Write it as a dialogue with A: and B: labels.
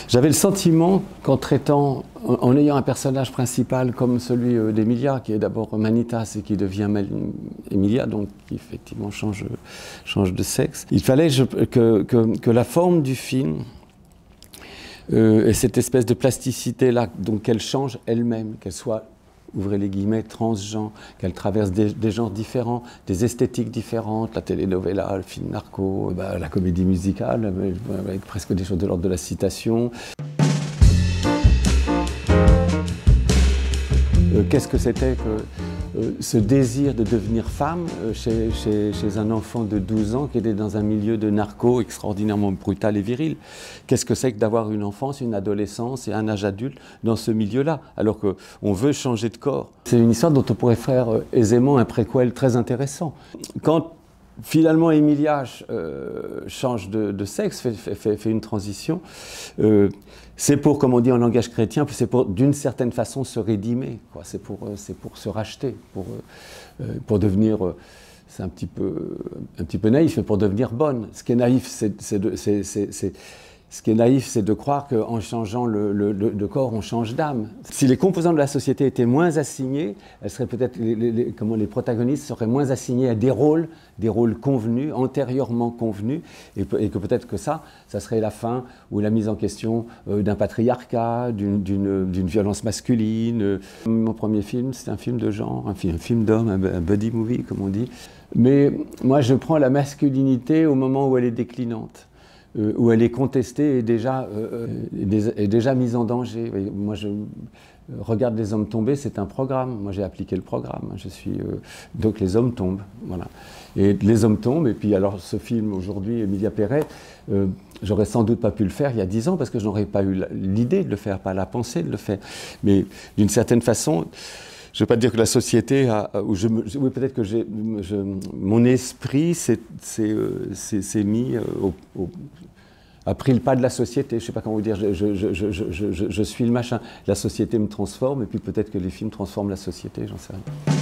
A: J'avais le sentiment qu'en traitant, en ayant un personnage principal comme celui d'Emilia, qui est d'abord Manitas et qui devient Emilia, donc qui effectivement change de sexe, il fallait que la forme du film et cette espèce de plasticité-là, donc qu'elle change elle-même, qu'elle soit, ouvrez les guillemets, transgenre, qu'elle traverse des genres différents, des esthétiques différentes, la telenovela, le film narco, la comédie musicale, avec presque des choses de l'ordre de la citation. Qu'est-ce que c'était que ce désir de devenir femme chez un enfant de 12 ans qui était dans un milieu de narco extraordinairement brutal et viril? Qu'est-ce que c'est que d'avoir une enfance, une adolescence et un âge adulte dans ce milieu-là, alors qu'on veut changer de corps? C'est une histoire dont on pourrait faire aisément un préquel très intéressant. Quand finalement Emilia change de sexe, fait une transition, c'est pour, comme on dit en langage chrétien, c'est pour d'une certaine façon se rédimer, c'est pour se racheter, pour devenir, c'est un petit peu naïf, mais pour devenir bonne. Ce qui est naïf, c'est de croire qu'en changeant de corps, on change d'âme. Si les composants de la société étaient moins assignés, elles seraient peut-être, les protagonistes seraient moins assignés à des rôles convenus, antérieurement convenus, et que peut-être que ça serait la fin ou la mise en question d'un patriarcat, d'une violence masculine. Mon premier film, c'est un film de genre, un film d'homme, un buddy movie, comme on dit. Mais moi, je prends la masculinité au moment où elle est déclinante. Où elle est contestée et déjà mise en danger. Moi, je regarde les hommes tomber, c'est un programme. Moi, j'ai appliqué le programme. Donc les hommes tombent, voilà. Et les hommes tombent. Et puis alors, ce film aujourd'hui, Emilia Perret, j'aurais sans doute pas pu le faire il y a 10 ans parce que je n'aurais pas eu l'idée de le faire, pas la pensée de le faire. Mais d'une certaine façon, je ne veux pas dire que la société oui, peut-être que mon esprit a pris le pas de la société. Je ne sais pas comment vous dire. Je suis le machin. La société me transforme et puis peut-être que les films transforment la société. J'en sais rien.